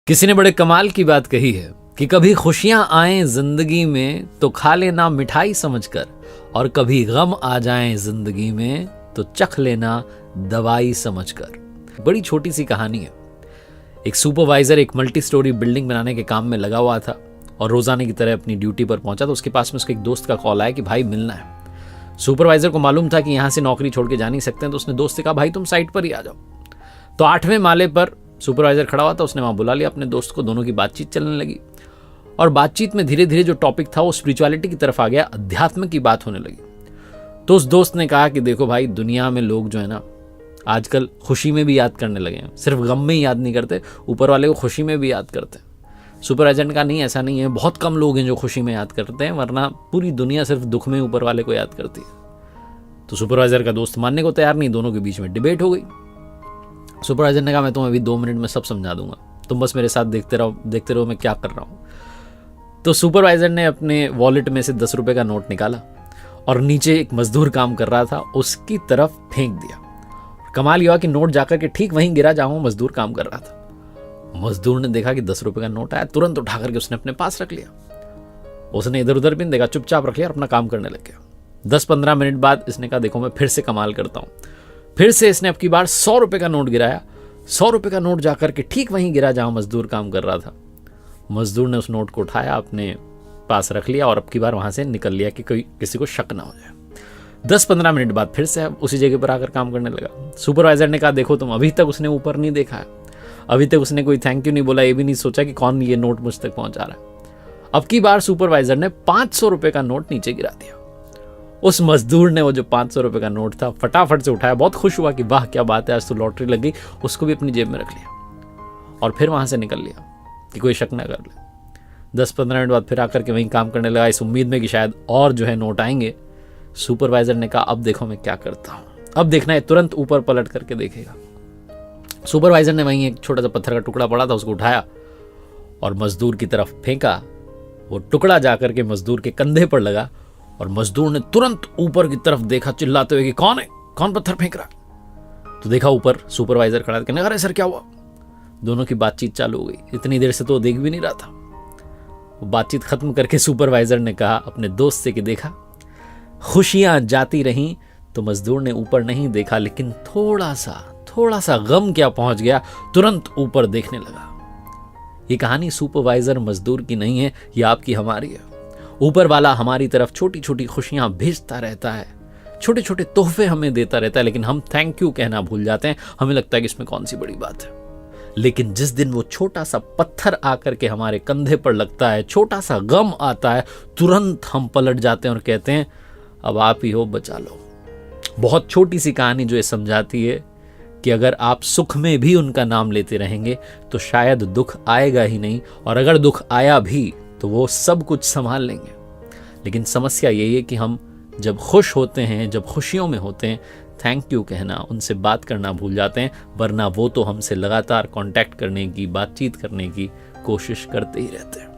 किसी ने बड़े कमाल की बात कही है कि कभी खुशियां आए जिंदगी में तो खा लेना मिठाई समझकर, और कभी गम आ जाए जिंदगी में तो चख लेना दवाई समझकर। बड़ी छोटी सी कहानी है। एक सुपरवाइजर एक मल्टी स्टोरी बिल्डिंग बनाने के काम में लगा हुआ था और रोजाने की तरह अपनी ड्यूटी पर पहुंचा तो उसके पास में उसके एक दोस्त का कॉल आया कि भाई मिलना है। सुपरवाइजर को मालूम था कि यहां से नौकरी छोड़ के जा नहीं सकते हैं, तो उसने दोस्त से कहा भाई तुम साइट पर ही आ जाओ। तो 8वें माले पर सुपरवाइजर खड़ा हुआ था, उसने वहां बुला लिया अपने दोस्त को। दोनों की बातचीत चलने लगी और बातचीत में धीरे धीरे जो टॉपिक था वो स्पिरिचुअलिटी की तरफ आ गया, अध्यात्म की बात होने लगी। तो उस दोस्त ने कहा कि देखो भाई, दुनिया में लोग जो है ना आजकल खुशी में भी याद करने लगे हैं, सिर्फ गम में ही याद नहीं करते, ऊपर वाले को खुशी में भी याद करते हैं। सुपरवाइजर ने कहा नहीं, ऐसा नहीं है, बहुत कम लोग हैं जो खुशी में याद करते हैं, वरना पूरी दुनिया सिर्फ दुख में ऊपर वाले को याद करती है। तो सुपरवाइजर का दोस्त मानने को तैयार नहीं, दोनों के बीच में डिबेट हो गई। सुपरवाइजर ने कहा मैं तुम्हें अभी 2 मिनट में सब समझा दूंगा, तुम बस मेरे साथ देखते रहो मैं क्या कर रहा हूं। तो सुपरवाइजर ने अपने वॉलेट में से 10 रुपए का नोट निकाला और नीचे एक मजदूर काम कर रहा था उसकी तरफ फेंक दिया। कमाल यह कि नोट जाकर के ठीक वहीं गिरा जहां वो मजदूर काम कर रहा था। मजदूर ने देखा कि 10 रुपए का नोट आया, तुरंत उठा करके उसने अपने पास रख लिया। उसने इधर उधर भी नहीं देखा, चुपचाप रख लिया और अपना काम करने लग गया। 10-15 मिनट बाद इसने कहा देखो मैं फिर से कमाल करता हूं। फिर से इसने अब की बार 100 रुपए का नोट गिराया। 100 रुपए का नोट जाकर के ठीक वहीं गिरा जहां मजदूर काम कर रहा था। मजदूर ने उस नोट को उठाया, अपने पास रख लिया और अब की बार वहां से निकल लिया कि कोई किसी को शक ना हो जाए। 10-15 मिनट बाद फिर से उसी जगह पर आकर काम करने लगा। सुपरवाइजर ने कहा देखो तुम, अभी तक उसने ऊपर नहीं देखा है, अभी तक उसने कोई थैंक यू नहीं बोला, ये भी नहीं सोचा कि कौन ये नोट मुझ तक पहुंचा रहा है। अब की बार सुपरवाइजर ने 500 रुपए का नोट नीचे गिरा दिया। उस मजदूर ने वो जो 500 रुपए का नोट था फटाफट से उठाया, बहुत खुश हुआ कि वाह क्या बात है, आज तो लॉटरी लग गई। उसको भी अपनी जेब में रख लिया और फिर वहां से निकल लिया कि कोई शक ना कर ले। 10-15 मिनट बाद फिर आकर के वहीं काम करने लगा, इस उम्मीद में कि शायद और जो है नोट आएंगे। सुपरवाइजर ने कहा अब देखो मैं क्या करता हूं, अब देखना है। तुरंत ऊपर पलट करके देखेगा। सुपरवाइजर ने वहीं एक छोटा सा पत्थर का टुकड़ा पड़ा था, उसको उठाया और मजदूर की तरफ फेंका। वो टुकड़ा जाकर के मजदूर के कंधे पर लगा और मजदूर ने तुरंत ऊपर की तरफ देखा, चिल्लाते हुए कि कौन है, कौन पत्थर फेंक रहा है। तो देखा ऊपर सुपरवाइजर खड़ा, कहने अरे सर क्या हुआ। दोनों की बातचीत चालू हो गई। इतनी देर से तो देख भी नहीं रहा था। वो बातचीत खत्म करके सुपरवाइजर ने कहा अपने दोस्त से कि देखा, खुशियां जाती रहीं तो मजदूर ने ऊपर नहीं देखा, लेकिन थोड़ा सा गम क्या पहुंच गया, तुरंत ऊपर देखने लगा। ये कहानी सुपरवाइजर मजदूर की नहीं है, ये आपकी हमारी है। ऊपर वाला हमारी तरफ छोटी छोटी खुशियां भेजता रहता है, छोटे छोटे तोहफे हमें देता रहता है, लेकिन हम थैंक यू कहना भूल जाते हैं। हमें लगता है कि इसमें कौन सी बड़ी बात है। लेकिन जिस दिन वो छोटा सा पत्थर आकर के हमारे कंधे पर लगता है, छोटा सा गम आता है, तुरंत हम पलट जाते हैं और कहते हैं अब आप ही हो, बचा लो। बहुत छोटी सी कहानी जो ये समझाती है कि अगर आप सुख में भी उनका नाम लेते रहेंगे तो शायद दुख आएगा ही नहीं, और अगर दुख आया भी तो वो सब कुछ संभाल लेंगे। लेकिन समस्या यही है कि हम जब खुश होते हैं, जब खुशियों में होते हैं, थैंक यू कहना, उनसे बात करना भूल जाते हैं, वरना वो तो हमसे लगातार कांटेक्ट करने की, बातचीत करने की कोशिश करते ही रहते हैं।